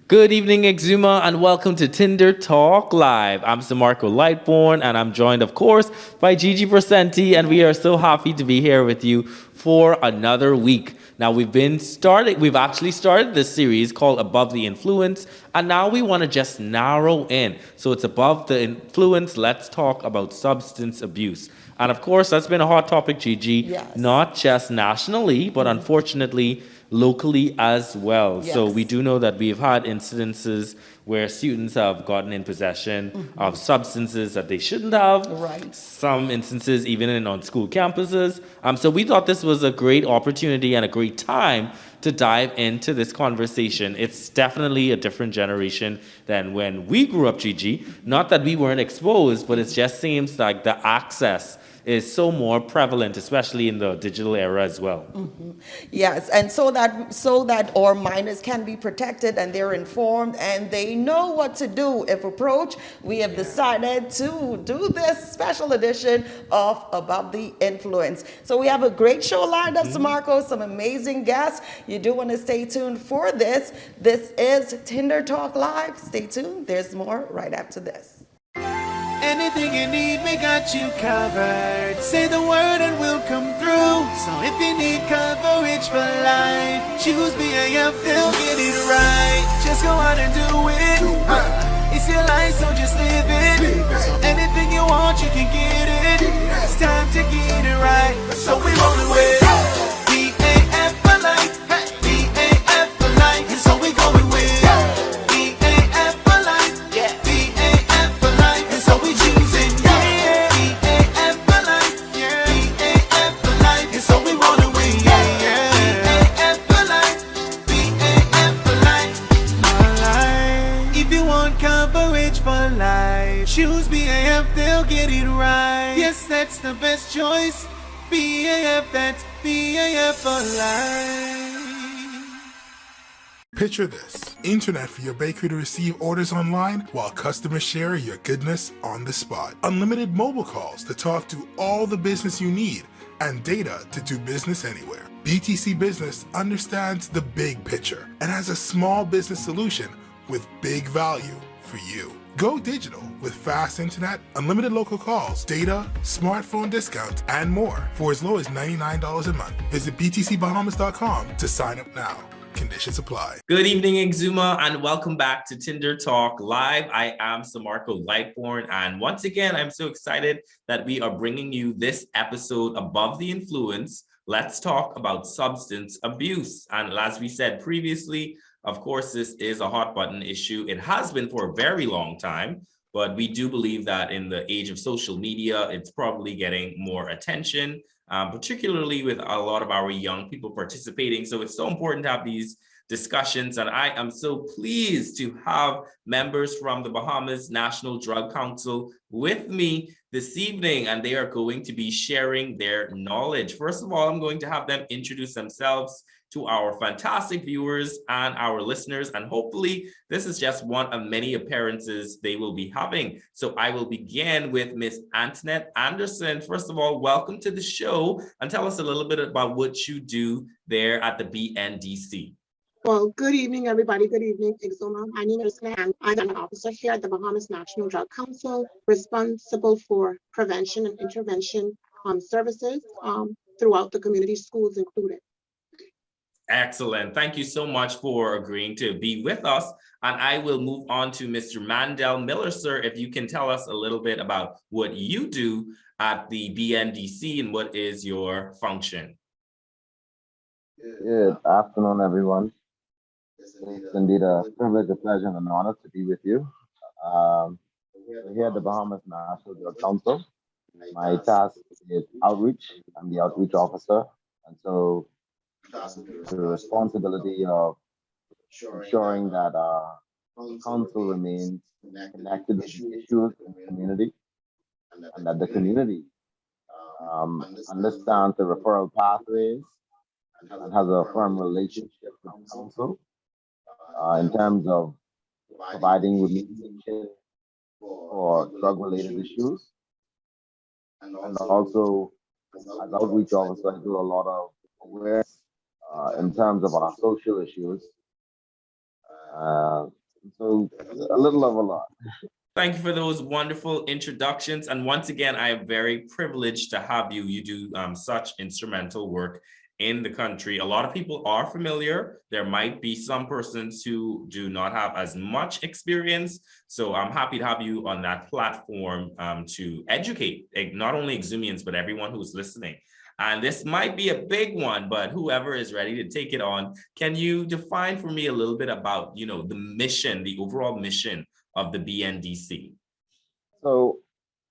Good evening, Exuma, and welcome to Tinder Talk Live. I'm Samarco Lightborn, and I'm joined, of course, by Gigi Percenti, and we are so happy to be here with you for another week. Now, we've actually started this series called Above the Influence, and now we want to just narrow in. So it's Above the Influence, let's talk about substance abuse. And of course, that's been a hot topic, Gigi, Yes. not just nationally, but unfortunately, locally as well. So Yes. we do know that we've had incidences where students have gotten in possession of substances that they shouldn't have. Right. Some instances even on school campuses. So we thought this was a great opportunity and a great time to dive into this conversation. It's definitely a different generation than when we grew up, Gigi. Not that we weren't exposed, but it just seems like the access is so more prevalent, especially in the digital era as well. Yes, and so that our minors can be protected and they're informed and they know what to do if approached. We have decided to do this special edition of Above the Influence. So we have a great show lined up, Marco, some amazing guests. You do want to stay tuned for this. This is Tinder Talk Live. Stay tuned. There's more right after this. Anything you need, we got you covered. Say the word and we'll come through. So if you need coverage for life, choose BAF, they'll get it right. Just go out and do it. It's your life, so just live it. So anything you want, you can get it. It's time to get it right. So we roll with BAF for life. BAF for life. And so we going with BAF for life. BAF for life. And so we choosing BAF for life. BAF for life. And so we rolling with BAF for life. BAF for life. For life. If you want coverage for life, choose BAF, they'll get it right. Yes, that's the best choice. BAF, that's BAF for life. Picture this: internet for your bakery to receive orders online while customers share your goodness on the spot. Unlimited mobile calls to talk to all the business you need and data to do business anywhere. BTC Business understands the big picture and has a small business solution with big value for you. Go digital with fast internet, unlimited local calls, data, smartphone discounts, and more for as low as $99 a month. Visit btcbahamas.com to sign up now. Conditions apply. Good evening, Exuma, and welcome back to Tinder Talk Live. I am Samarco Lightborn, and once again, I'm so excited that we are bringing you this episode Above the Influence. Let's talk about substance abuse. And as we said previously, of course, this is a hot button issue. It has been for a very long time, but we do believe that in the age of social media, it's probably getting more attention, particularly with a lot of our young people participating. So it's so important to have these discussions. And I am so pleased to have members from the Bahamas National Drug Council with me this evening, and they are going to be sharing their knowledge. First of all, I'm going to have them introduce themselves to our fantastic viewers and our listeners, and hopefully this is just one of many appearances they will be having. So I will begin with Miss Antoinette Anderson. First of all, welcome to the show, and tell us a little bit about what you do there at the BNDC. Well, good evening, everybody. Good evening, Exuma. My name is Nan. I'm an officer here at the Bahamas National Drug Council, responsible for prevention and intervention services throughout the community, schools included. Excellent. Thank you so much for agreeing to be with us. And I will move on to Mr. Mandel Miller, sir, if you can tell us a little bit about what you do at the BNDC and what is your function. Good afternoon, everyone. It's indeed a privilege, a pleasure, and an honor to be with you. We're here at the Bahamas National Drug Council. My task is outreach. I'm the outreach officer, and so the responsibility of ensuring that our council remains connected with the issues in the community, and that the community understands the referral pathways and has a firm relationship with the council in terms of providing remediation for drug-related issues. And also, as outreach officer, I do a lot of awareness in terms of our social issues So a little of a lot. Thank you for those wonderful introductions. And once again, I am very privileged to have you. You do such instrumental work in the country. A lot of people are familiar. There might be some persons who do not have as much experience. So I'm happy to have you on that platform to educate not only Exumians, but everyone who's listening. And this might be a big one, but whoever is ready to take it on, can you define for me a little bit about, the mission, the overall mission of the BNDC? So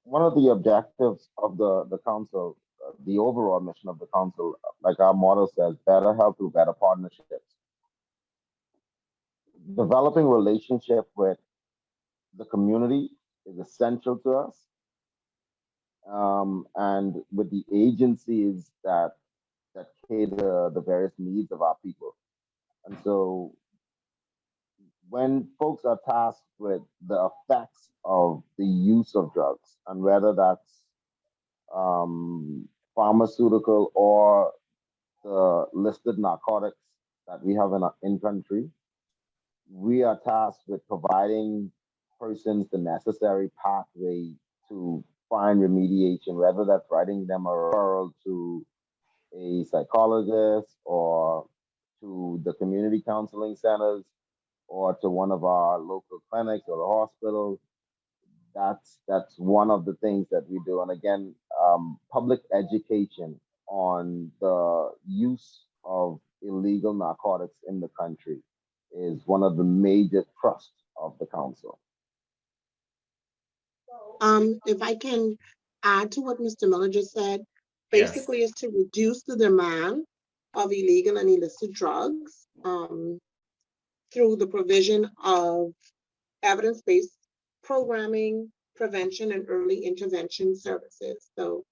one of the objectives of the council, the overall mission of the council, like our motto says, better health through better partnerships. Developing relationship with the community is essential to us, and with the agencies that cater the various needs of our people. And so when folks are tasked with the effects of the use of drugs, and whether that's pharmaceutical or the listed narcotics that we have in country, we are tasked with providing persons the necessary pathway to find remediation, whether that's writing them a referral to a psychologist or to the community counseling centers or to one of our local clinics or the hospitals. That's one of the things that we do. And again, public education on the use of illegal narcotics in the country is one of the major thrusts of the council. If I can add to what Mr. Miller just said, Yes. basically is to reduce the demand of illegal and illicit drugs through the provision of evidence-based programming, prevention, and early intervention services. So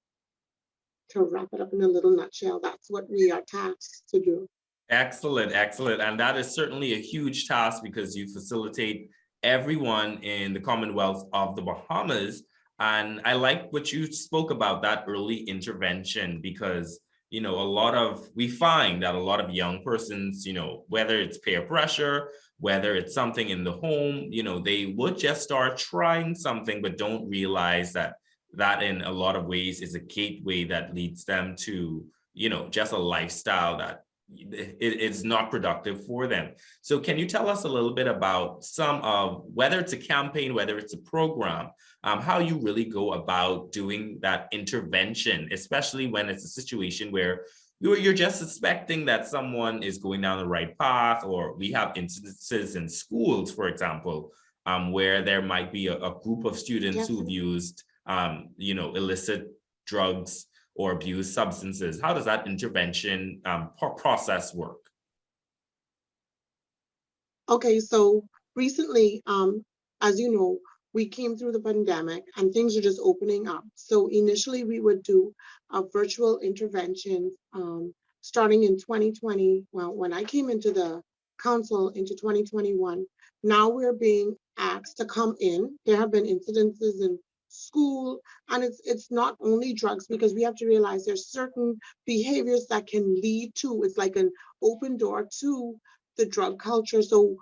to wrap it up in a little nutshell, that's what we are tasked to do. Excellent, excellent. And that is certainly a huge task because you facilitate everyone in the Commonwealth of the Bahamas. And I like what you spoke about, that early intervention, because we find that a lot of young persons, whether it's peer pressure, whether it's something in the home, they would just start trying something, but don't realize that in a lot of ways is a gateway that leads them to, just a lifestyle that it's not productive for them. So can you tell us a little bit about some of, whether it's a campaign, whether it's a program, how you really go about doing that intervention, especially when it's a situation where you're just suspecting that someone is going down the right path, or we have instances in schools, for example, where there might be a group of students who've used, illicit drugs or abuse substances. How does that intervention process work? Okay, so recently, as you know, we came through the pandemic and things are just opening up. So initially we would do virtual interventions starting in 2020. Well, when I came into the council into 2021, now we're being asked to come in. There have been incidences in school, and it's not only drugs, because we have to realize there's certain behaviors that can lead to, it's like an open door to the drug culture. So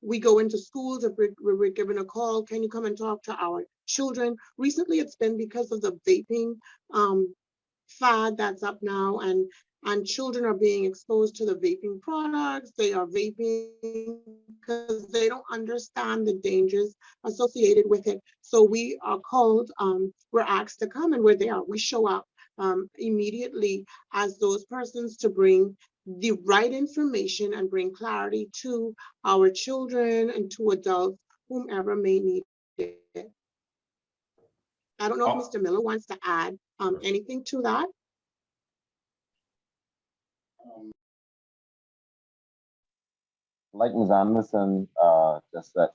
we go into schools. If we're given a call, can you come and talk to our children? Recently it's been because of the vaping fad that's up now, and children are being exposed to the vaping products. They are vaping because they don't understand the dangers associated with it. So we are called, we're asked to come, and we're there. We show up immediately as those persons to bring the right information and bring clarity to our children and to adults, whomever may need it. I don't know if Mr. Miller wants to add anything to that. Like Ms. Anderson just said,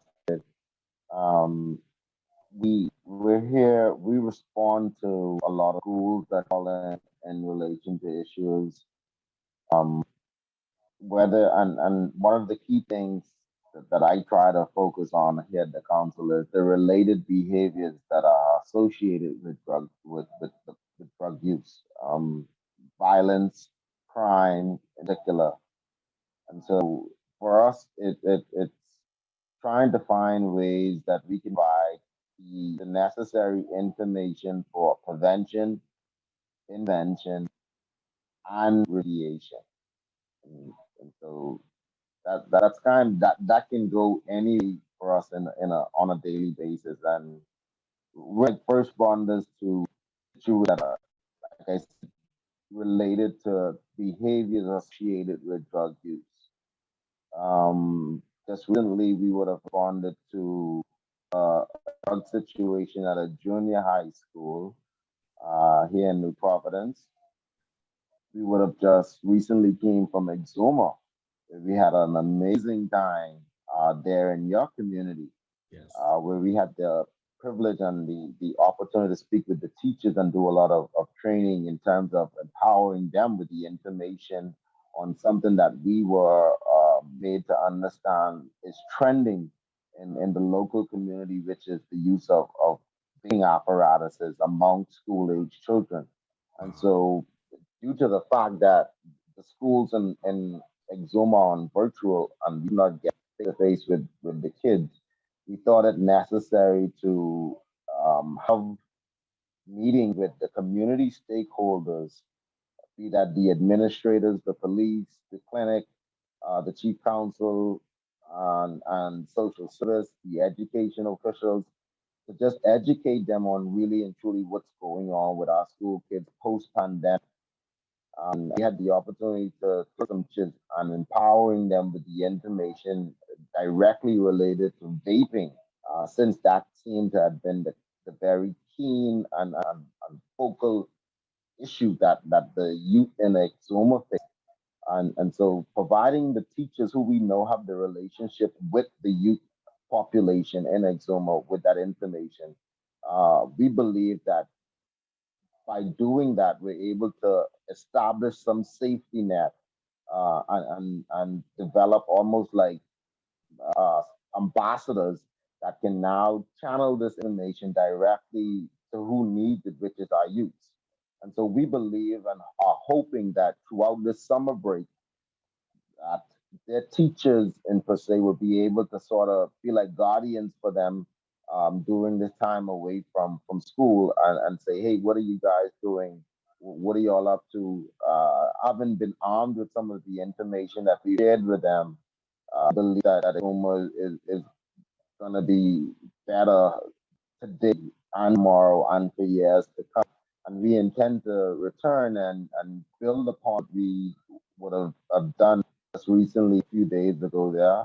we're here, we respond to a lot of schools that call in relation to issues. And one of the key things that I try to focus on here at the council is the related behaviors that are associated with drug use, violence, crime in particular. And so for us, it's trying to find ways that we can provide the necessary information for prevention, invention, and radiation. And so that's kind that can go any for us in a on a daily basis. And we're like first responders to issues that are, like I said, related to behaviors associated with drug use. Just recently, we would have responded to a drug situation at a junior high school here in New Providence. We would have just recently came from Exuma. We had an amazing time there in your community, Yes. where we had the privilege and the opportunity to speak with the teachers and do a lot of training in terms of empowering them with the information on something that we were made to understand is trending in the local community, which is the use of vaping apparatuses among school age children. And Wow. so, due to the fact that the schools in Exuma on virtual and we do not get face to face with the kids, we thought it necessary to have meetings with the community stakeholders, be that the administrators, the police, the clinic, the chief counsel, and social service, the education officials, to just educate them on really and truly what's going on with our school kids post pandemic. We had the opportunity to put some chips and empowering them with the information directly related to vaping, since that seemed to have been the very keen and focal issue that the youth in Exuma face. And so providing the teachers who we know have the relationship with the youth population in Exuma with that information, we believe that by doing that, we're able to establish some safety net and develop almost like uh, ambassadors that can now channel this information directly to who needs it, which is our youth. And so we believe and are hoping that throughout this summer break, that their teachers in per se will be able to sort of be like guardians for them during this time away from school and say, hey, what are you guys doing? What are y'all up to? Haven't been armed with some of the information that we shared with them. I believe that Oklahoma is going to be better today and tomorrow and for years to come. And we intend to return and build upon what we would have done just recently, a few days ago there.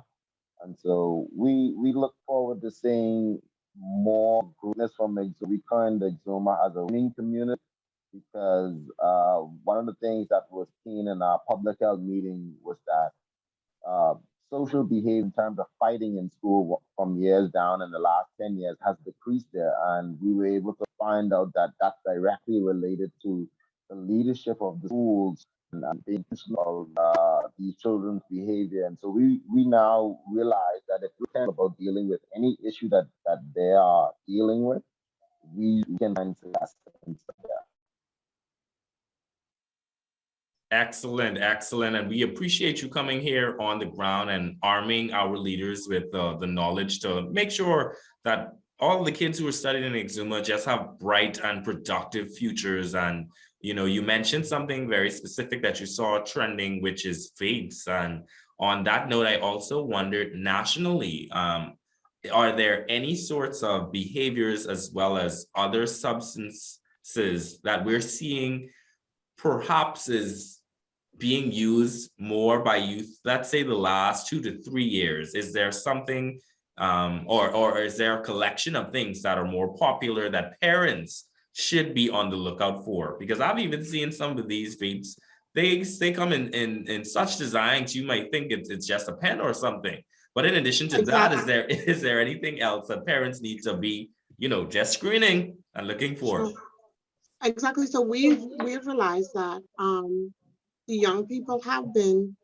And so we look forward to seeing more greatness from Exuma. We coined Exuma as a winning community because one of the things that was seen in our public health meeting was that uh, social behavior in terms of fighting in school from years down in the last 10 years has decreased there. And we were able to find out that that's directly related to the leadership of the schools and being intentional these children's behavior. And so we now realize that if we're about dealing with any issue that they are dealing with, we can find success. Excellent, excellent. And we appreciate you coming here on the ground and arming our leaders with the knowledge to make sure that all the kids who are studying in Exuma just have bright and productive futures. And, you know, you mentioned something very specific that you saw trending, which is vapes. And on that note, I also wondered nationally, are there any sorts of behaviors as well as other substances that we're seeing perhaps is being used more by youth, let's say the last 2 to 3 years? Is there something or is there a collection of things that are more popular that parents should be on the lookout for? Because I've even seen some of these vapes, they come in such designs you might think it's just a pen or something. But in addition to that, Exactly. is there anything else that parents need to be, you know, just screening and looking Sure. for? Exactly. So we've realized that the young people have been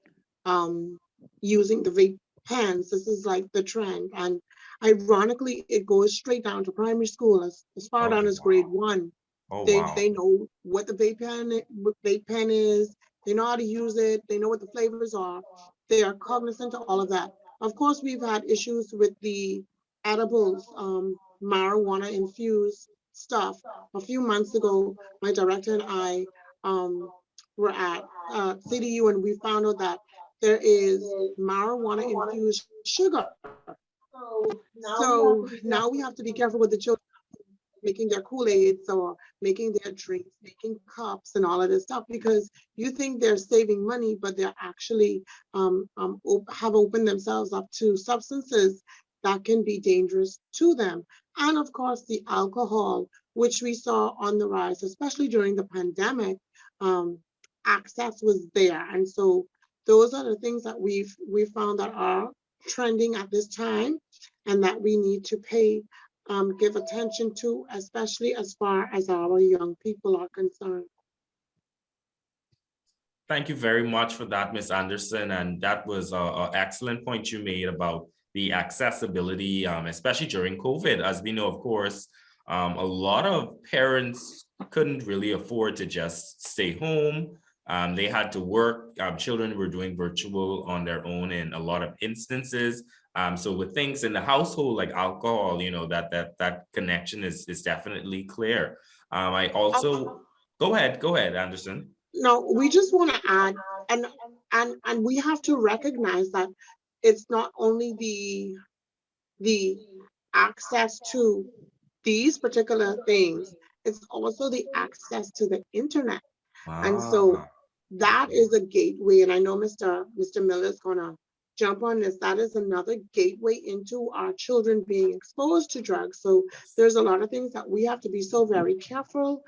um, using the vape pens. This is like the trend, and ironically, it goes straight down to primary school as far Oh down as grade wow. one. Oh They wow. know what the vape pen is. They know how to use it. They know what the flavors are. They are cognizant of all of that. Of course, we've had issues with the edibles, marijuana infused stuff. A few months ago, my director and I were at CDU, and we found out that there is marijuana infused sugar. So now we have to be careful with the children making their Kool-Aids or making their drinks, making cups and all of this stuff, because you think they're saving money, but they're actually have opened themselves up to substances that can be dangerous to them. And of course, the alcohol, which we saw on the rise, especially during the pandemic, access was there. And so those are the things that we found that are trending at this time and that we need to give attention to, especially as far as our young people are concerned. Thank you very much for that, Ms. Anderson. And that was an excellent point you made about the accessibility, especially during COVID. As we know, of course, a lot of parents couldn't really afford to just stay home. They had to work. Children were doing virtual on their own in a lot of instances. So with things in the household like alcohol, that connection is definitely clear. I also go ahead, Anderson. No, we just want to add, and we have to recognize that it's not only the access to these particular things, it's also the access to the internet. And so that is a gateway. And I know Mr. Miller is going to jump on this. That is another gateway into our children being exposed to drugs. So there's a lot of things that we have to be so very careful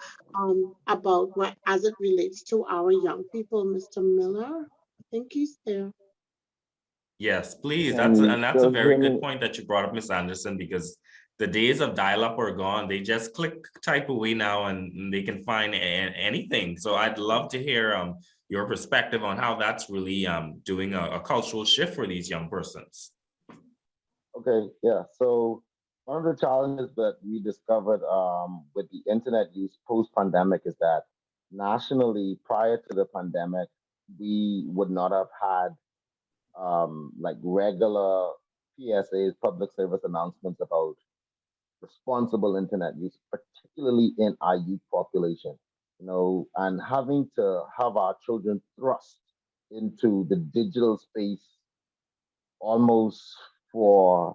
about as it relates to our young people. Mr. Miller, I think he's there. Yes, please. Can you That's a still very hear good me? point that you brought up, Miss Anderson, because the days of dial-up are gone. They just type away now, and they can find anything. So I'd love to hear your perspective on how that's really doing a cultural shift for these young persons. Okay, yeah. So one of the challenges that we discovered with the internet use post-pandemic is that nationally, prior to the pandemic, we would not have had like regular PSAs, public service announcements about responsible internet use, particularly in our youth population. And having to have our children thrust into the digital space almost for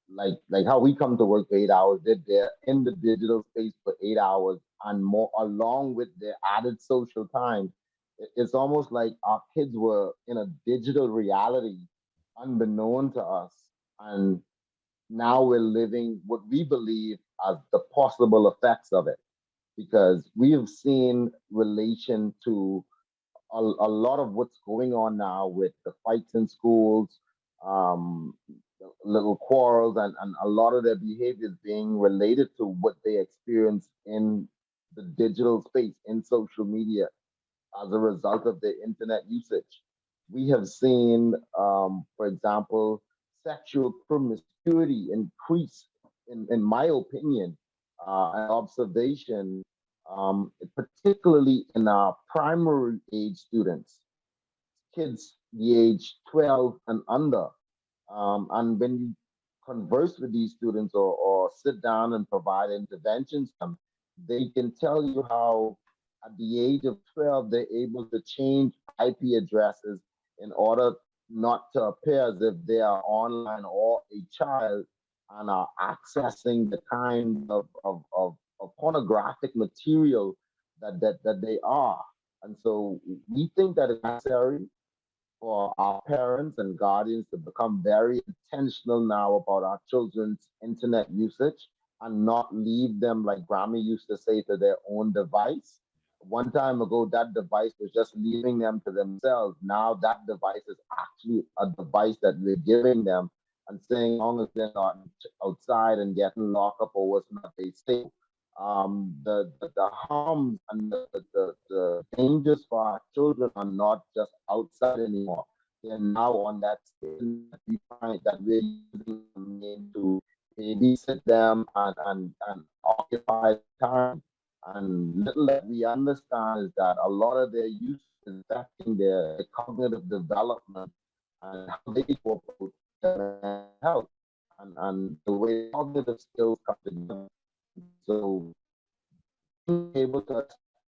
like how we come to work for 8 hours, they're in the digital space for 8 hours and more, along with their added social time. It's almost like our kids were in a digital reality unbeknown to us. And now we're living what we believe as the possible effects of it, because we have seen relation to a lot of what's going on now with the fights in schools, um, little quarrels, and a lot of their behaviors being related to what they experience in the digital space, in social media, as a result of their internet usage. We have seen, for example, sexual promiscuity increase, in my opinion, an observation, particularly in our primary age students, kids the age 12 and under. And when you converse with these students, or sit down and provide interventions to them, they can tell you how at the age of 12, they're able to change IP addresses in order not to appear as if they are online or a child, and are accessing the kind of pornographic material that they are. And so we think that it's necessary for our parents and guardians to become very intentional now about our children's internet usage, and not leave them, like Grammy used to say, to their own device. One time ago, that device was just leaving them to themselves. Now that device is actually a device that we're giving them, and saying, as long as they're not outside and getting locked up or what's not, they stay. The harms and the dangers for our children are not just outside anymore. They're now on that scale that we find that we're using them to babysit them and occupy time. And little that we understand is that a lot of their use is affecting their cognitive development and how they go about health and the way cognitive skills come together. So being able to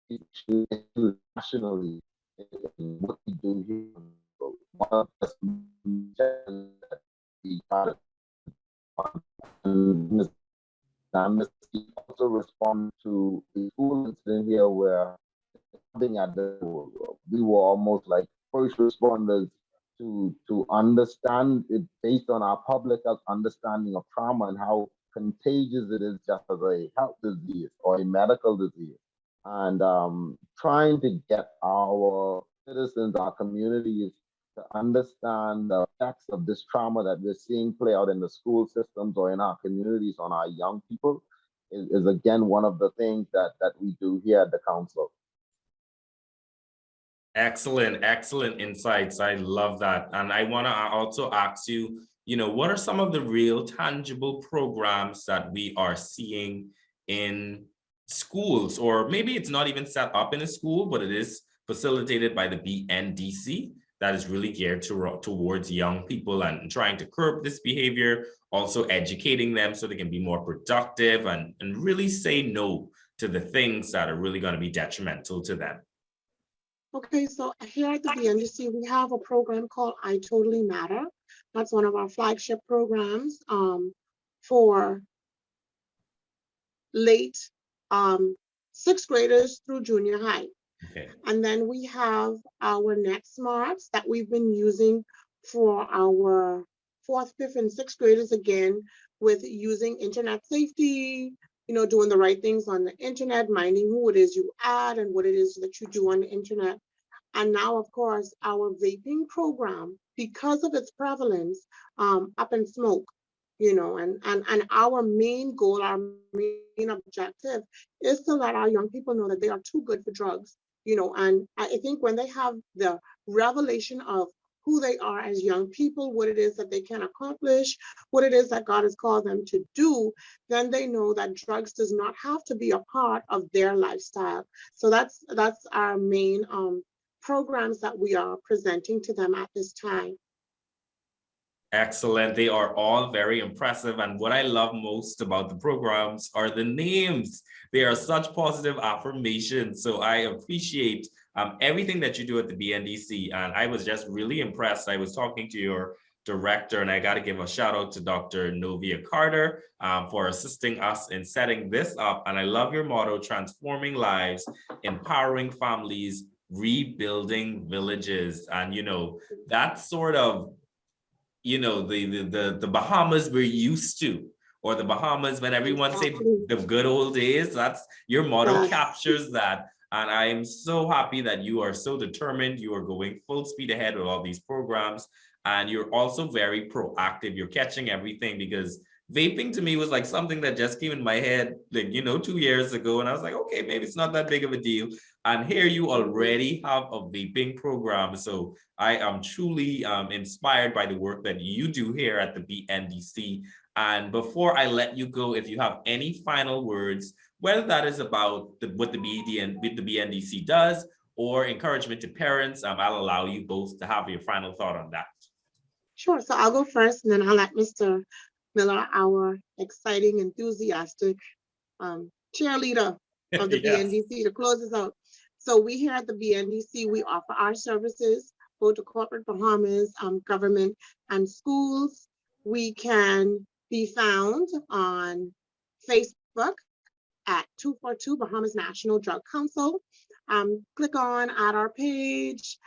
issue internationally in what we do here. One of the challenges that we try to and also respond to the school incident here where being at the we were almost like first responders to understand it based on our public health understanding of trauma and how contagious it is just as a health disease or a medical disease. And trying to get our citizens, our communities to understand the effects of this trauma that we're seeing play out in the school systems or in our communities on our young people is again one of the things that we do here at the council. Excellent, excellent insights. I love that. And I want to also ask you, what are some of the real tangible programs that we are seeing in schools? Or maybe it's not even set up in a school, but it is facilitated by the BNDC that is really geared towards young people and trying to curb this behavior, also educating them so they can be more productive and really say no to the things that are really going to be detrimental to them. Okay, so here at the BNDC, we have a program called I Totally Matter. That's one of our flagship programs for late sixth graders through junior high. Okay. And then we have our Next Smarts that we've been using for our fourth, fifth, and sixth graders again with using internet safety, doing the right things on the internet, minding who it is you add and what it is that you do on the internet. And now, of course, our vaping program, because of its prevalence, up in smoke, and our main goal, our main objective is to let our young people know that they are too good for drugs, and I think when they have the revelation of who they are as young people, what it is that they can accomplish, what it is that God has called them to do, then they know that drugs does not have to be a part of their lifestyle. So that's our main programs that we are presenting to them at this time. Excellent. They are all very impressive. And what I love most about the programs are the names. They are such positive affirmations. So I appreciate everything that you do at the BNDC. And I was just really impressed. I was talking to your director, and I got to give a shout out to Dr. Novia Carter for assisting us in setting this up. And I love your motto, transforming lives, empowering families, rebuilding villages. And, that's sort of the Bahamas we're used to, or the Bahamas when everyone said the good old days. That's your motto captures that. And I am so happy that you are so determined. You are going full speed ahead with all these programs. And you're also very proactive. You're catching everything, because vaping to me was like something that just came in my head, 2 years ago. And I was like, okay, maybe it's not that big of a deal. And here you already have a vaping program. So I am truly inspired by the work that you do here at the BNDC. And before I let you go, if you have any final words, whether that is about what the BNDC does or encouragement to parents, I'll allow you both to have your final thought on that. Sure. So I'll go first, and then I'll let Mr. Miller, our exciting, enthusiastic cheerleader of the Yes. BNDC, to close us out. So we here at the BNDC, we offer our services both to corporate Bahamas, government, and schools. We can be found on Facebook at 242 Bahamas National Drug Council. Click on at our page,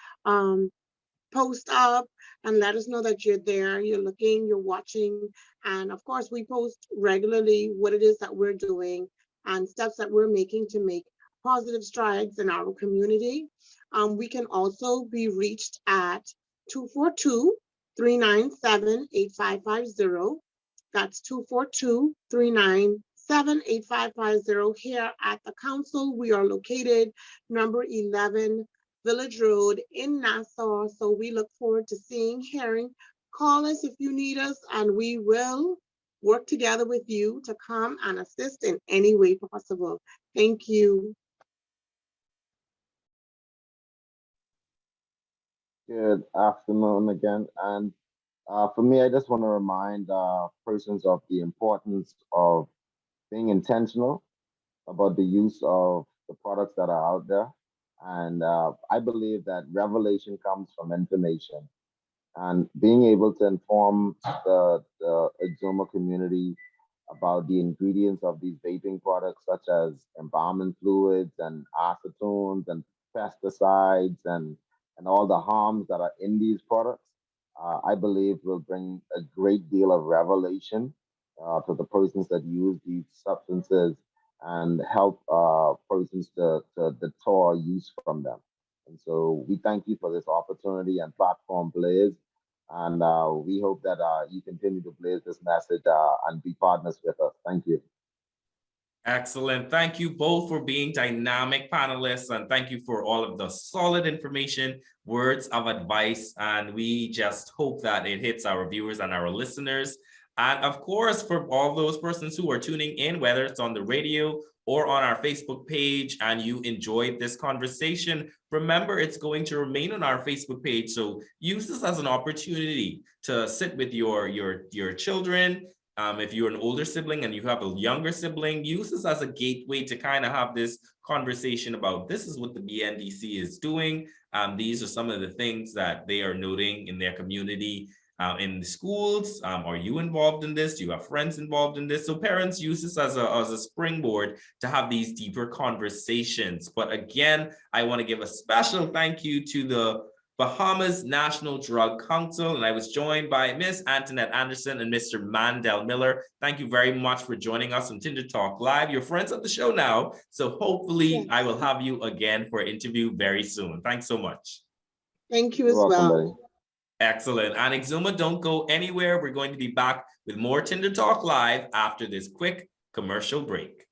post up, and let us know that you're there, you're looking, you're watching. And of course, we post regularly what it is that we're doing and steps that we're making to make positive strides in our community. We can also be reached at 242-397-8550. That's 242-397-8550. Here at the council, we are located number 11 Village Road in Nassau. So we look forward to seeing, hearing. Call us if you need us, and we will work together with you to come and assist in any way possible. Thank you. Good afternoon again. And For me, I just want to remind persons of the importance of being intentional about the use of the products that are out there. And I believe that revelation comes from information and being able to inform the Exuma community about the ingredients of these vaping products, such as embalming fluids and acetones and pesticides and all the harms that are in these products, I believe will bring a great deal of revelation to the persons that use these substances and help persons to deter use from them. And so we thank you for this opportunity and platform, Blaze. And we hope that you continue to blaze this message and be partners with us. Thank you. Excellent. Thank you both for being dynamic panelists, and thank you for all of the solid information, words of advice, and we just hope that it hits our viewers and our listeners. And of course, for all those persons who are tuning in, whether it's on the radio or on our Facebook page, and you enjoyed this conversation, remember it's going to remain on our Facebook page. So use this as an opportunity to sit with your children. If you're an older sibling and you have a younger sibling, use this as a gateway to kind of have this conversation about this is what the BNDC is doing. These are some of the things that they are noting in their community. In the schools, are you involved in this? Do you have friends involved in this? So parents use this as a springboard to have these deeper conversations. But again, I want to give a special thank you to the Bahamas National Drug Council, and I was joined by Miss Antoinette Anderson and Mr. Mandel Miller. Thank you very much for joining us on Tinder Talk Live. You're friends of the show now, so hopefully I will have you again for an interview very soon. Thanks so much. Thank you as well. Excellent. And Exuma, don't go anywhere. We're going to be back with more Tinder Talk Live after this quick commercial break.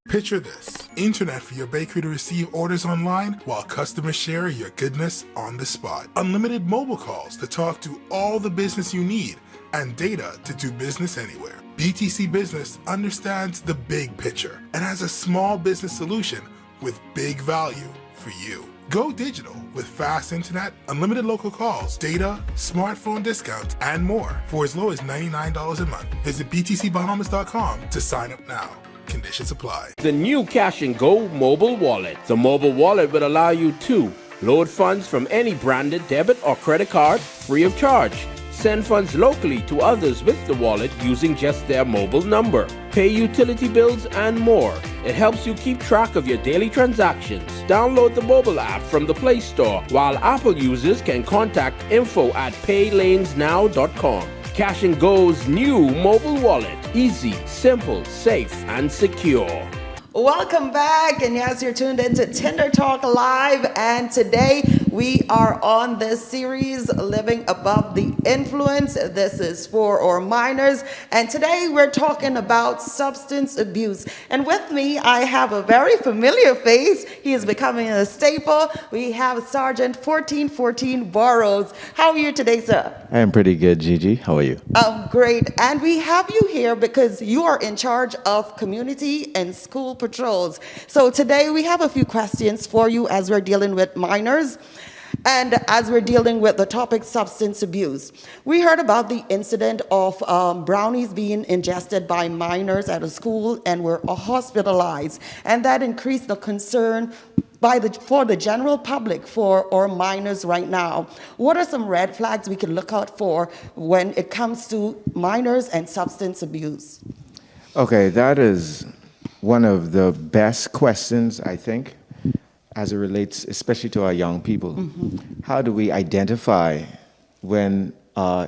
Picture this: internet for your bakery to receive orders online while customers share your goodness on the spot. Unlimited mobile calls to talk to all the business you need and data to do business anywhere. BTC Business understands the big picture and has a small business solution with big value for you. Go digital with fast internet, unlimited local calls, data, smartphone discounts, and more for as low as $99 a month. Visit btcbahamas.com to sign up now. Conditions apply. The new Cash and Go mobile wallet. The mobile wallet will allow you to load funds from any branded debit or credit card free of charge. Send funds locally to others with the wallet using just their mobile number. Pay utility bills and more. It helps you keep track of your daily transactions. Download the mobile app from the Play Store, while Apple users can contact info@paylanesnow.com. Cash and Go's new mobile wallet. Easy, simple, safe, and secure. Welcome back, and yes, you're tuned into Tinder Talk Live, and today we are on this series, Living Above the Influence. This is for our minors, and today we're talking about substance abuse. And with me, I have a very familiar face. He is becoming a staple. We have Sergeant 1414 Burrows. How are you today, sir? I am pretty good, Gigi. How are you? Great. And we have you here because you are in charge of community and school patrols. So today we have a few questions for you as we're dealing with minors and as we're dealing with the topic substance abuse. We heard about the incident of brownies being ingested by minors at a school and were hospitalized, and that increased the concern for the general public for our minors right now. What are some red flags we can look out for when it comes to minors and substance abuse? Okay, that is one of the best questions, I think, as it relates especially to our young people. Mm-hmm. How do we identify when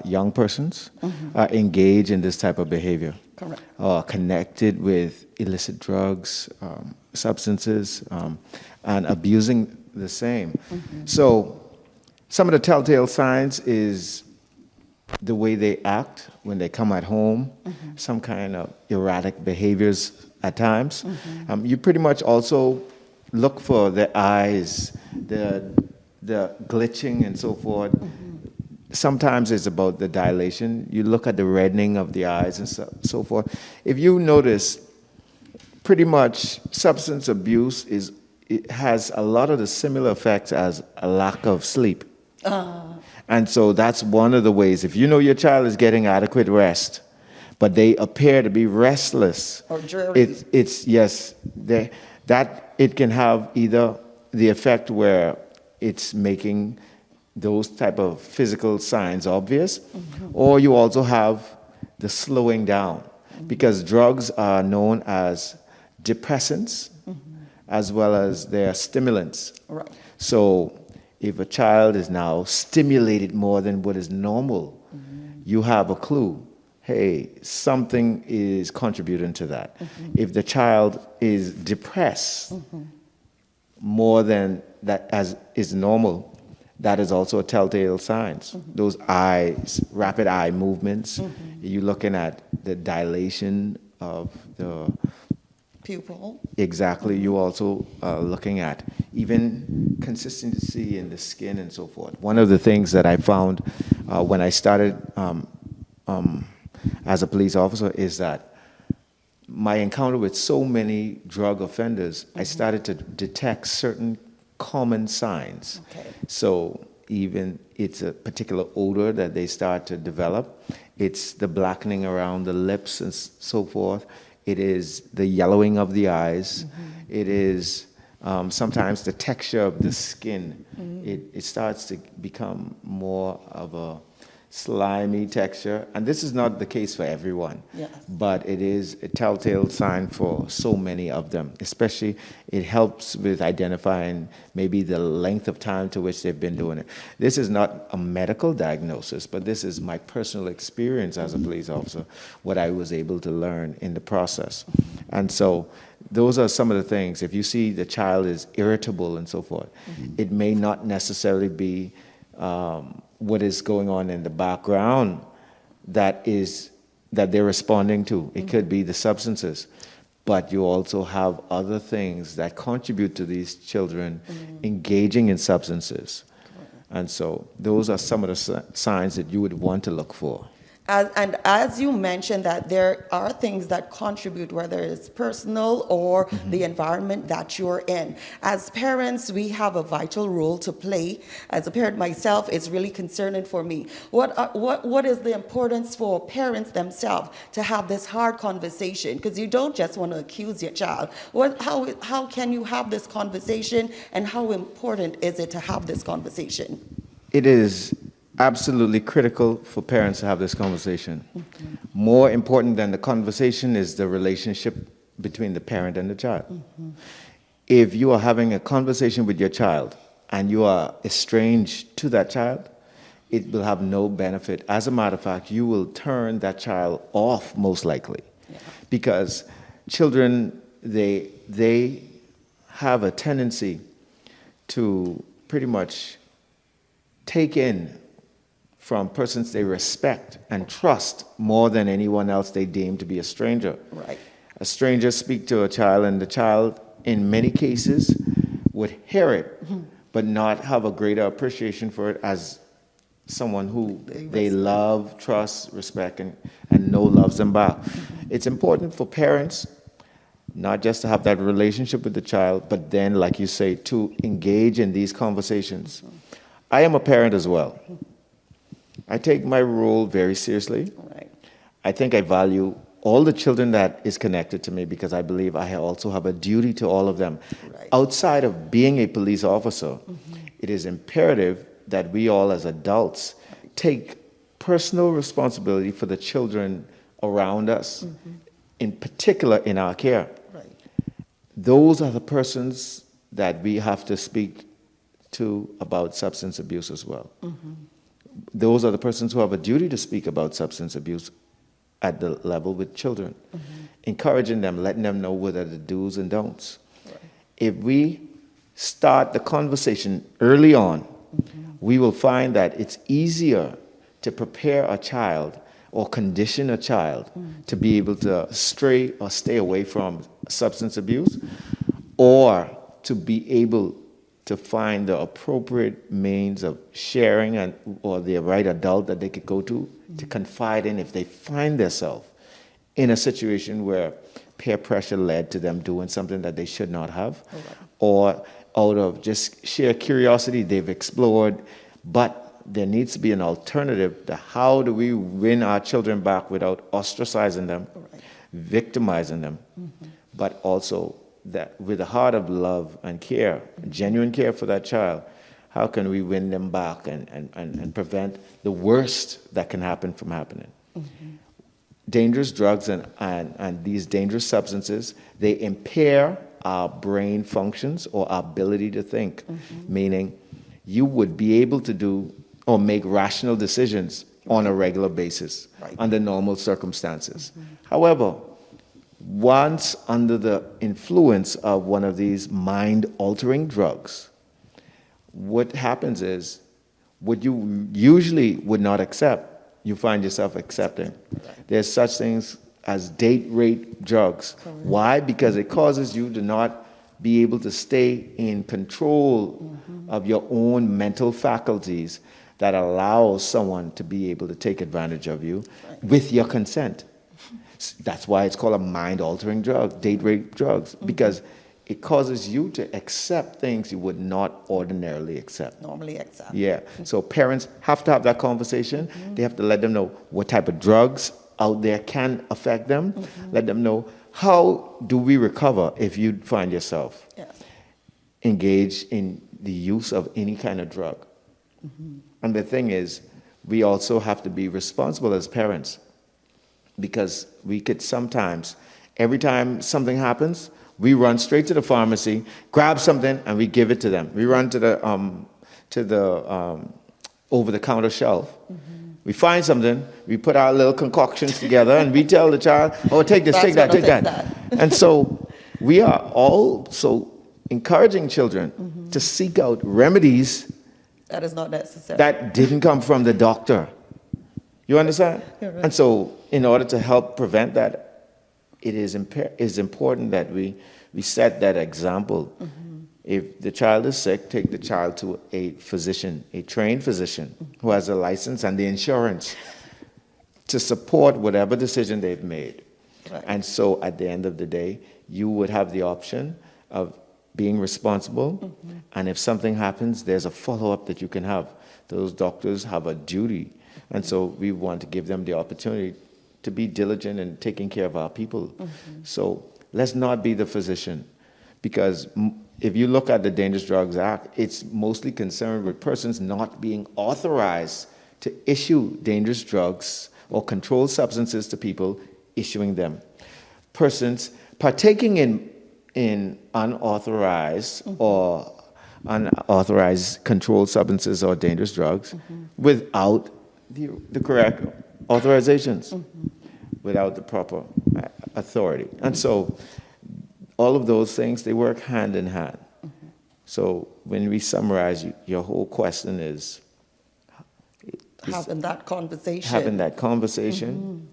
young persons are engaged in this type of behavior? Correct. Connected with illicit drugs, substances, and abusing the same. Mm-hmm. So some of the telltale signs is the way they act when they come at home, some kind of erratic behaviors at times. You pretty much also look for the eyes, the glitching and so forth. Sometimes it's about the dilation. You look at the reddening of the eyes and so forth. If you notice, pretty much substance abuse it has a lot of the similar effects as a lack of sleep. And And so that's one of the ways. If you know your child is getting adequate rest, but they appear to be restless, Or dreary. that it can have either the effect where it's making those type of physical signs obvious, or you also have the slowing down, because drugs are known as depressants as well as their stimulants. Right. So if a child is now stimulated more than what is normal, you have a clue. Hey, something is contributing to that. If the child is depressed more than that as is normal, that is also a telltale signs. Those eyes, rapid eye movements, you're looking at the dilation of the Pupil. exactly. You also looking at even consistency in the skin and so forth. One of the things that I found when I started as a police officer is that my encounter with so many drug offenders, I started to detect certain common signs. Okay. So even it's a particular odor that they start to develop. It's the blackening around the lips and so forth. It is the yellowing of the eyes. It is sometimes the texture of the skin. It starts to become more of a slimy texture. And this is not the case for everyone, Yes. but it is a telltale sign for so many of them. Especially, it helps with identifying maybe the length of time to which they've been doing it. This is not a medical diagnosis, but this is my personal experience as a police officer, what I was able to learn in the process. And so those are some of the things. If you see the child is irritable and so forth, it may not necessarily be what is going on in the background that they're responding to. It could be the substances, but you also have other things that contribute to these children engaging in substances. And so those are some of the signs that you would want to look for. And as you mentioned that there are things that contribute, whether it's personal or the environment that you're in. As parents, we have a vital role to play. As a parent myself, it's really concerning for me. What is the importance for parents themselves to have this hard conversation? Because you don't just want to accuse your child. How can you have this conversation, and how important is it to have this conversation? It is absolutely critical for parents to have this conversation. More important than the conversation is the relationship between the parent and the child. If you are having a conversation with your child and you are estranged to that child, it will have no benefit. As a matter of fact, you will turn that child off most likely. Because children, they have a tendency to pretty much take in from persons they respect and trust more than anyone else they deem to be a stranger. Right. A stranger speak to a child, and the child, in many cases, would hear it, but not have a greater appreciation for it as someone who they love, trust, respect, and know loves them back. It's important for parents not just to have that relationship with the child, but then, like you say, to engage in these conversations. I am a parent as well. I take my role very seriously. Right. I think I value all the children that is connected to me because I believe I also have a duty to all of them. Right. Outside of being a police officer, it is imperative that we all as adults take personal responsibility for the children around us, in particular in our care. Right. Those are the persons that we have to speak to about substance abuse as well. Those are the persons who have a duty to speak about substance abuse at the level with children, encouraging them, letting them know what are the do's and don'ts. Right. If we start the conversation early on, we will find that it's easier to prepare a child or condition a child to be able to stray or stay away from substance abuse, or to be able to find the appropriate means of sharing or the right adult that they could go to confide in if they find themselves in a situation where peer pressure led to them doing something that they should not have, or out of just sheer curiosity they've explored, but there needs to be an alternative to how do we win our children back without ostracizing them, victimizing them, but also that with a heart of love and care, genuine care for that child, how can we win them back and prevent the worst that can happen from happening? Dangerous drugs and these dangerous substances, they impair our brain functions or our ability to think, meaning you would be able to do or make rational decisions on a regular basis under normal circumstances. However, once under the influence of one of these mind-altering drugs, what happens is what you usually would not accept, you find yourself accepting. There's such things as date rape drugs. Why? Because it causes you to not be able to stay in control of your own mental faculties that allows someone to be able to take advantage of you with your consent. That's why it's called a mind-altering drug, date rape drugs, because it causes you to accept things you would not ordinarily accept. Normally accept. Yeah. So parents have to have that conversation. They have to let them know what type of drugs out there can affect them. Let them know how do we recover if you find yourself engaged in the use of any kind of drug. And the thing is, we also have to be responsible as parents, because we could sometimes, every time something happens, we run straight to the pharmacy, grab something, and we give it to them. We run to the over-the-counter shelf. We find something, we put our little concoctions together, and we tell the child, oh, take this, take that, take that. And so we are also encouraging children to seek out remedies that is not necessary. That didn't come from the doctor. You understand? Right. And so in order to help prevent that, it is important that we set that example. If the child is sick, take the child to a physician, a trained physician who has a license and the insurance to support whatever decision they've made. Right. And so at the end of the day, you would have the option of being responsible, and if something happens, there's a follow-up that you can have. Those doctors have a duty, and so we want to give them the opportunity to be diligent in taking care of our people. So let's not be the physician, because if you look at the Dangerous Drugs Act, it's mostly concerned with persons not being authorized to issue dangerous drugs or controlled substances to people issuing them. Persons partaking in unauthorized or unauthorized controlled substances or dangerous drugs without the correct authorizations, without the proper authority. And so all of those things, they work hand in hand. So when we summarize, your whole question is having that conversation. Having that conversation,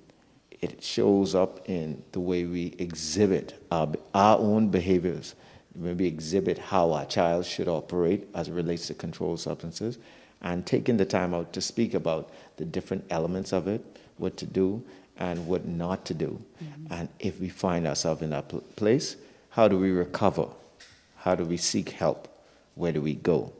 it shows up in the way we exhibit our own behaviors, when we exhibit how our child should operate as it relates to controlled substances, and taking the time out to speak about the different elements of it, what to do and what not to do. And if we find ourselves in that place, how do we recover? How do we seek help? Where do we go?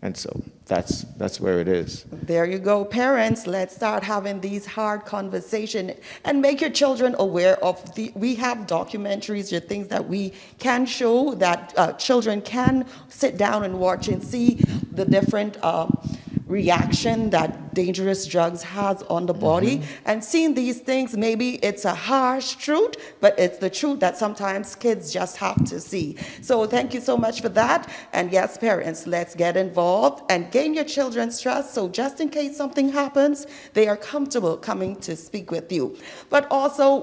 And so that's where it is. There you go, parents. Let's start having these hard conversations and make your children aware of we have documentaries, the things that we can show that children can sit down and watch and see the different reaction that dangerous drugs has on the body. And seeing these things, maybe it's a harsh truth, but it's the truth that sometimes kids just have to see. So thank you so much for that. And yes, parents, let's get involved and gain your children's trust, so just in case something happens, they are comfortable coming to speak with you. But also,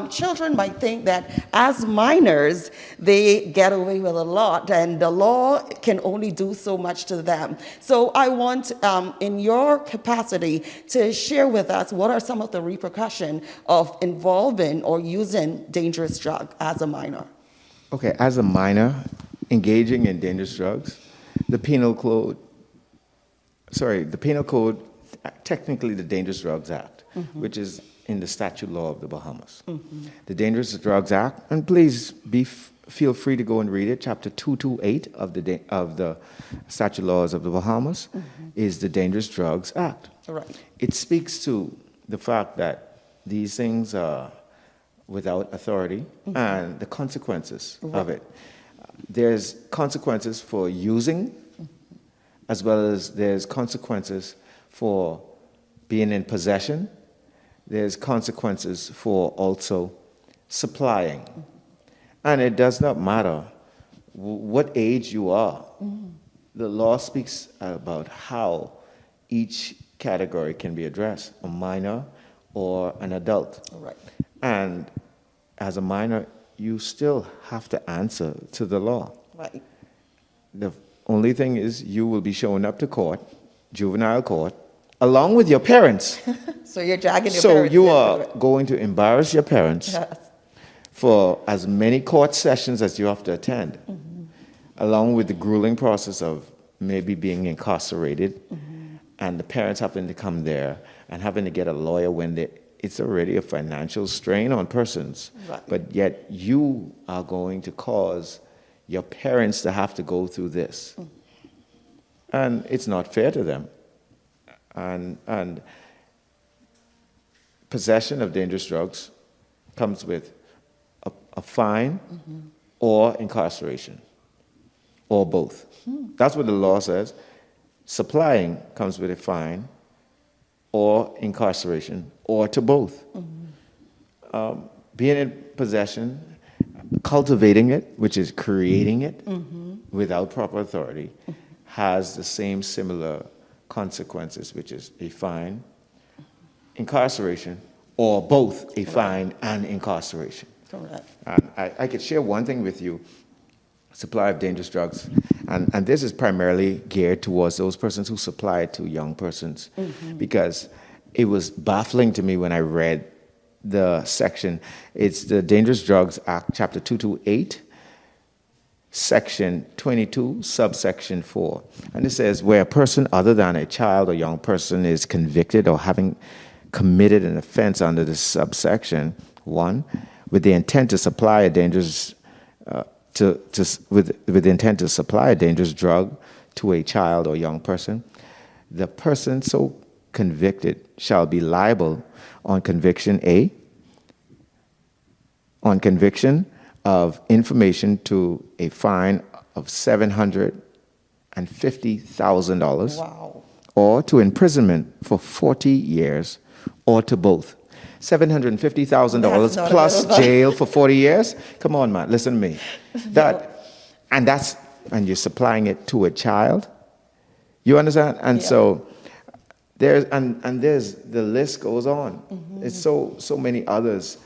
children might think that as minors, they get away with a lot, and the law can only do so much to them. So I want, in your capacity, to share with us what are some of the repercussions of involving or using dangerous drug as a minor. Okay, as a minor, engaging in dangerous drugs, the penal code, technically the Dangerous Drugs Act, which is in the statute law of the Bahamas. The Dangerous Drugs Act, and please feel free to go and read it. Chapter 228 of the statute laws of the Bahamas is the Dangerous Drugs Act. Right. It speaks to the fact that these things are without authority and the consequences of it. There's consequences for using, as well as there's consequences for being in possession. There's consequences for also supplying. And it does not matter what age you are. The law speaks about how each category can be addressed, a minor or an adult. Right. And as a minor, you still have to answer to the law. Right. The only thing is you will be showing up to court, juvenile court, along with your parents. So you're dragging your So parents you into are it. going to embarrass your parents Yes. for as many court sessions as you have to attend, along with the grueling process of maybe being incarcerated, and the parents having to come there and having to get a lawyer when it's already a financial strain on persons. Right. But yet you are going to cause your parents to have to go through this. And it's not fair to them. And possession of dangerous drugs comes with a fine or incarceration, or both. That's what the law says. Supplying comes with a fine or incarceration, or to both. Being in possession, cultivating it, which is creating it without proper authority, has the same similar consequences, which is a fine, incarceration, or both a fine and incarceration. Correct. I could share one thing with you, supply of dangerous drugs, and this is primarily geared towards those persons who supply it to young persons, because it was baffling to me when I read the section. It's the Dangerous Drugs Act, Chapter 228, Section 22, subsection 4. And it says, where a person other than a child or young person is convicted or having committed an offense under this subsection 1, with the intent to supply a dangerous with the intent to supply a dangerous drug to a child or young person, the person so convicted shall be liable on conviction of information to a fine of $750,000, Wow. or to imprisonment for 40 years, or to both. $750,000 That's plus not a little jail for 40 years? Come on, man, listen to me. And you're supplying it to a child? You understand? And so there's the list goes on. It's so many others.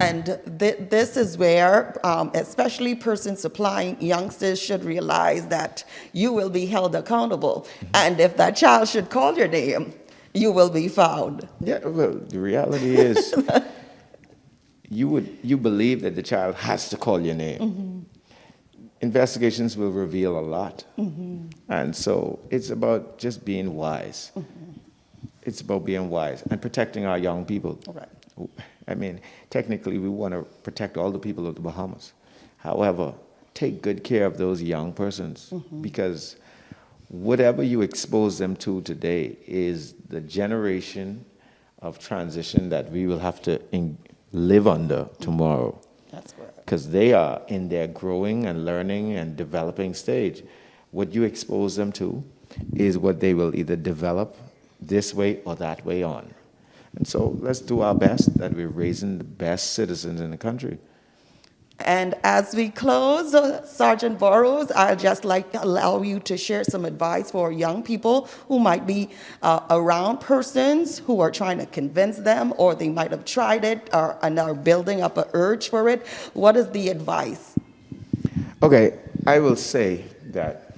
And this is where, especially persons supplying youngsters should realize that you will be held accountable. And if that child should call your name, you will be found. Yeah, well, the reality is, you believe that the child has to call your name. Investigations will reveal a lot. And so it's about just being wise. It's about being wise and protecting our young people. Right. I mean, technically, we want to protect all the people of the Bahamas. However, take good care of those young persons, because whatever you expose them to today is the generation of transition that we will have to live under tomorrow. That's correct. Because they are in their growing and learning and developing stage. What you expose them to is what they will either develop this way or that way on. And so let's do our best that we're raising the best citizens in the country. And as we close, Sergeant Burrows, I'd just like to allow you to share some advice for young people who might be around persons who are trying to convince them, or they might have tried it and are building up an urge for it. What is the advice? Okay, I will say that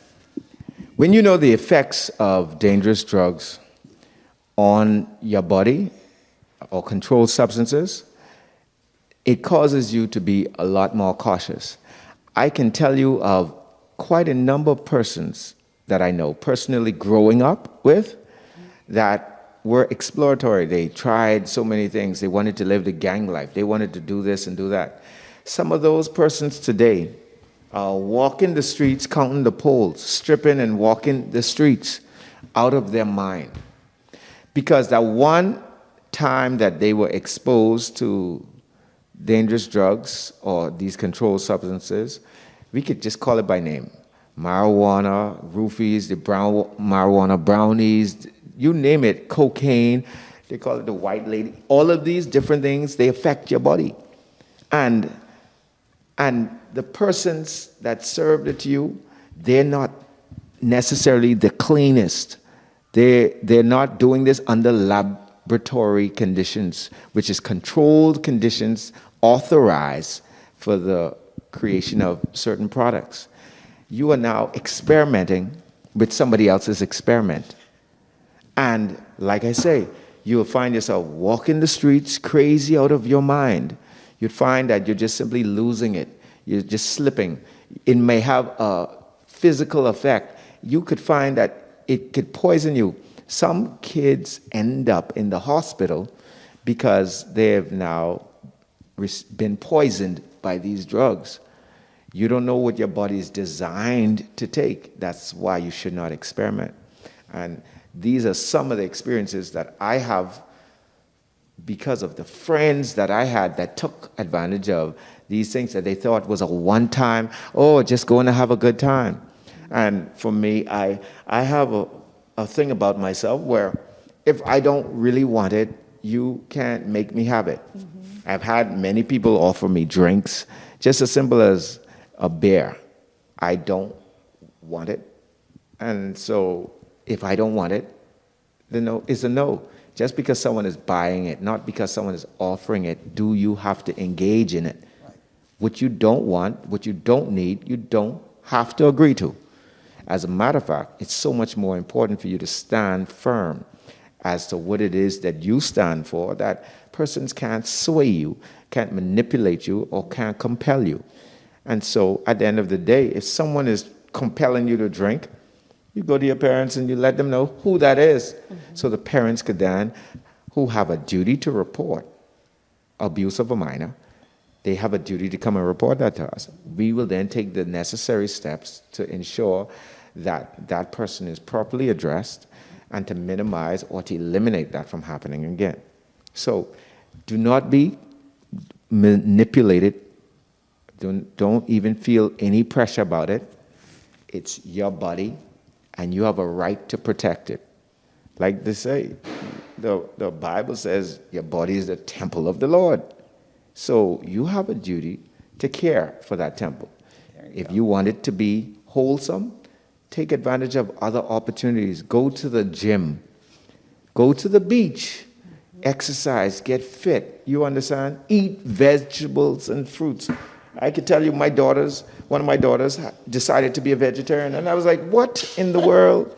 when you know the effects of dangerous drugs on your body or controlled substances, it causes you to be a lot more cautious. I can tell you of quite a number of persons that I know personally growing up with that were exploratory. They tried so many things. They wanted to live the gang life. They wanted to do this and do that. Some of those persons today are walking the streets, counting the poles, stripping and walking the streets out of their mind. Because that one time that they were exposed to dangerous drugs or these controlled substances, we could just call it by name. Marijuana, roofies, the marijuana brownies, you name it, cocaine, they call it the white lady. All of these different things, they affect your body. And the persons that served it to you, they're not necessarily the cleanest. They're not doing this under laboratory conditions, which is controlled conditions authorized for the creation of certain products. You are now experimenting with somebody else's experiment. And like I say, you will find yourself walking the streets crazy out of your mind. You'd find that you're just simply losing it. You're just slipping. It may have a physical effect. You could find that it could poison you. Some kids end up in the hospital because they have now been poisoned by these drugs. You don't know what your body is designed to take. That's why you should not experiment. And these are some of the experiences that I have because of the friends that I had that took advantage of these things that they thought was a one-time, oh, just going to have a good time. And for me, I have a thing about myself where if I don't really want it, you can't make me have it. Mm-hmm. I've had many people offer me drinks, just as simple as a beer. I don't want it. And so if I don't want it, the no is a no. Just because someone is buying it, not because someone is offering it, do you have to engage in it? Right. What you don't want, what you don't need, you don't have to agree to. As a matter of fact, it's so much more important for you to stand firm as to what it is that you stand for, that persons can't sway you, can't manipulate you, or can't compel you. And so at the end of the day, if someone is compelling you to drink, you go to your parents and you let them know who that is. Mm-hmm. So the parents could then, who have a duty to report abuse of a minor, they have a duty to come and report that to us. We will then take the necessary steps to ensure that that person is properly addressed and to minimize or to eliminate that from happening again. So do not be manipulated. Don't even feel any pressure about it. It's your body, and you have a right to protect it. Like they say, the Bible says your body is the temple of the Lord. So you have a duty to care for that temple. If you want it to be wholesome, take advantage of other opportunities. Go to the gym. Go to the beach. Exercise. Get fit. You understand? Eat vegetables and fruits. I could tell you one of my daughters decided to be a vegetarian, and I was like, what in the world?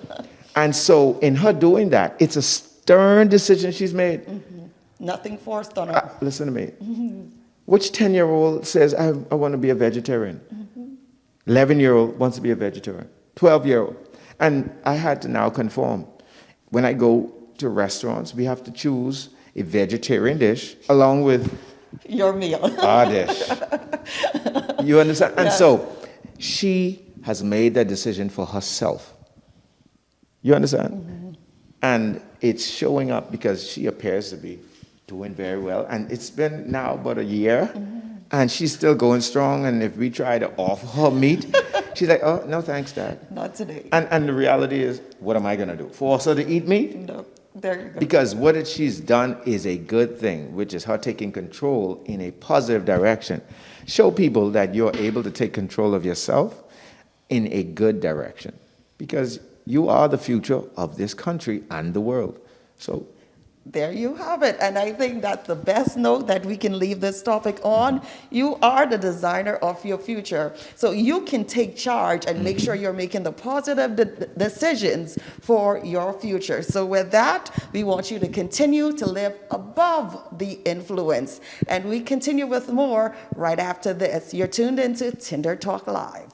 And so in her doing that, it's a stern decision she's made. Mm-hmm. Nothing forced on her. Listen to me. Mm-hmm. Which 10-year-old says, I want to be a vegetarian? Mm-hmm. 11-year-old wants to be a vegetarian. 12-year-old. And I had to now conform. When I go to restaurants, we have to choose a vegetarian dish along with your meal. Our dish. You understand? And so she has made that decision for herself. You understand? Mm-hmm. And it's showing up because she appears to be doing very well. And it's been now about a year, and she's still going strong. And if we try to offer her meat, she's like, oh, no, thanks, Dad. Not today. And the reality is, what am I going to do? Force her to eat meat? No. There you go. Because what she's done is a good thing, which is her taking control in a positive direction. Show people that you're able to take control of yourself in a good direction, because you are the future of this country and the world. So there you have it. And I think that's the best note that we can leave this topic on. You are the designer of your future. So you can take charge and make sure you're making the positive decisions for your future. So with that, we want you to continue to live above the influence. And we continue with more right after this. You're tuned into Tinder Talk Live.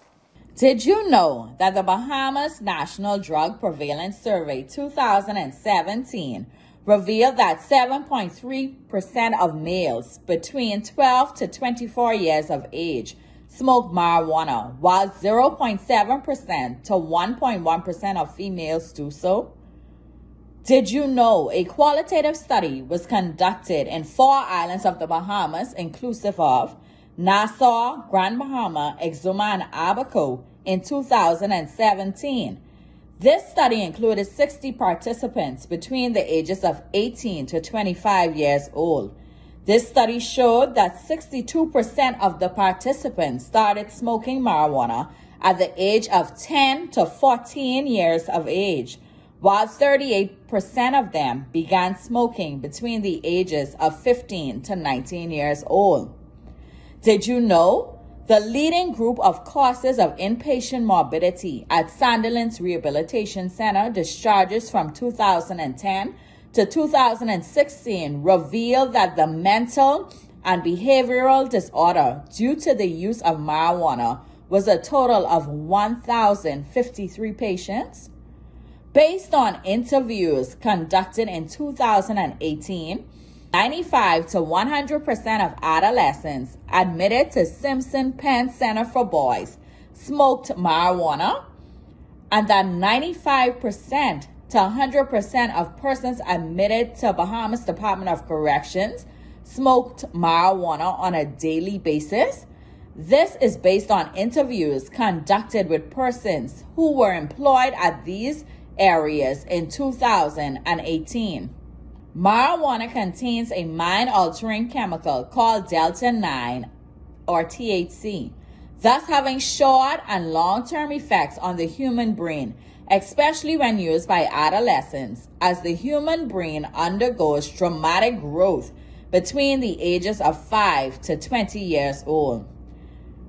Did you know that the Bahamas National Drug Prevalence Survey 2017 revealed that 7.3% of males between 12 to 24 years of age smoked marijuana, while 0.7% to 1.1% of females do so. Did you know a qualitative study was conducted in 4 islands of the Bahamas, inclusive of Nassau, Grand Bahama, Exuma, and Abaco in 2017? This study included 60 participants between the ages of 18 to 25 years old. This study showed that 62% of the participants started smoking marijuana at the age of 10 to 14 years of age, while 38% of them began smoking between the ages of 15 to 19 years old. Did you know the leading group of causes of inpatient morbidity at Sandilands Rehabilitation Center discharges from 2010 to 2016 revealed that the mental and behavioral disorder due to the use of marijuana was a total of 1,053 patients? Based on interviews conducted in 2018, 95 to 100% of adolescents admitted to Simpson Penn Center for Boys smoked marijuana, and that 95% to 100% of persons admitted to Bahamas Department of Corrections smoked marijuana on a daily basis. This is based on interviews conducted with persons who were employed at these areas in 2018. Marijuana contains a mind-altering chemical called Delta-9 or THC, thus having short and long-term effects on the human brain, especially when used by adolescents, as the human brain undergoes dramatic growth between the ages of 5 to 20 years old.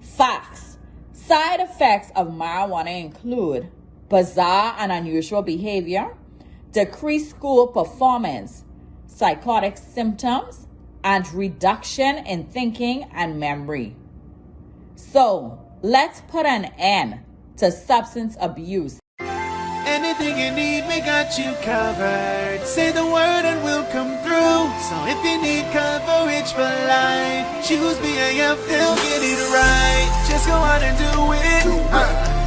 Facts. Side effects of marijuana include bizarre and unusual behavior, decreased school performance, psychotic symptoms, and reduction in thinking and memory. So, let's put an end to substance abuse. Anything you need, we got you covered. Say the word and we'll come through. So if you need coverage for life, choose BAF, they'll get it right. Just go out and do it.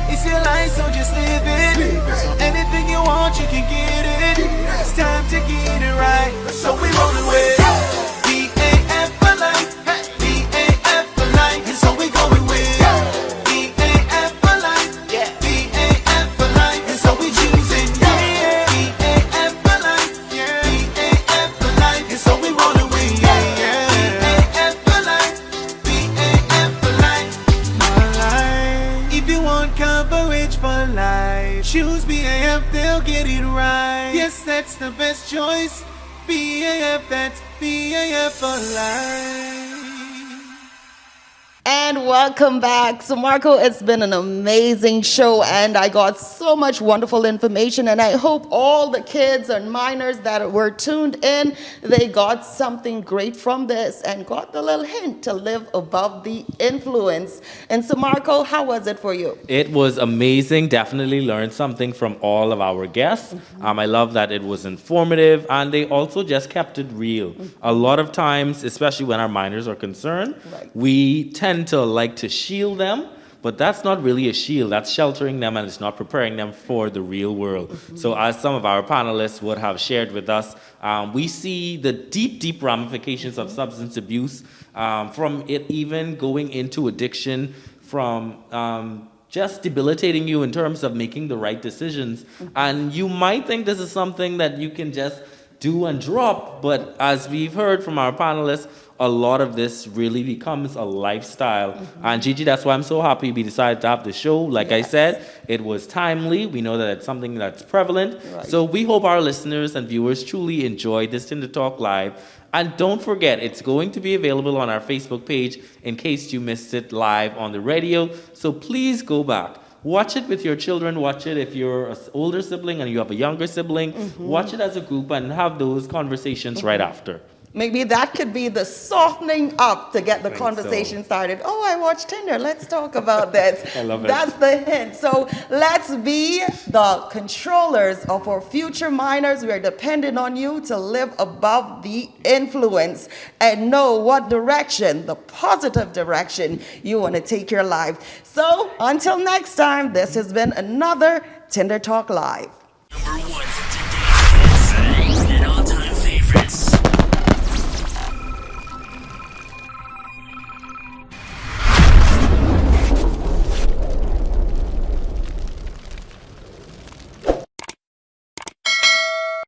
It's your life, so just live it. So anything you want, you can get it. It's time to get it right. So we roll with BAF for life. BAF for life. And so we going with BAF for life. BAF for life. And so we choosing BAF for life. BAF for life. And so we rolling with BAF for life. BAF for life. For life. If you want coverage for life, choose BAF, they'll get it right. Yes, that's the best choice. BAF, that's BAF for life. And welcome back. So Marco, it's been an amazing show and I got so much wonderful information, and I hope all the kids and minors that were tuned in, they got something great from this and got the little hint to live above the influence. And so Marco, how was it for you? It was amazing. Definitely learned something from all of our guests. I love that it was informative, and they also just kept it real. A lot of times, especially when our minors are concerned, we tend to like to shield them, but that's not really a shield. That's sheltering them, and it's not preparing them for the real world. So as some of our panelists would have shared with us, we see the deep ramifications of substance abuse, from it even going into addiction, from just debilitating you in terms of making the right decisions. And you might think this is something that you can just do and drop, but as we've heard from our panelists, a lot of this really becomes a lifestyle. And Gigi, that's why I'm so happy we decided to have the show. Like I said, it was timely. We know that it's something that's prevalent. So we hope our listeners and viewers truly enjoyed this Tinder Talk Live. And don't forget, it's going to be available on our Facebook page in case you missed it live on the radio. So please go back. Watch it with your children. Watch it if you're an older sibling and you have a younger sibling. Watch it as a group and have those conversations right after. Maybe that could be the softening up to get the Think conversation so. started. Oh, I watched Tinder. Let's talk about this. I love it. That's the hint. So let's be the controllers of our future minors. We are dependent on you to live above the influence and know what direction, the positive direction, you want to take your life. So until next time, this has been another Tinder Talk Live.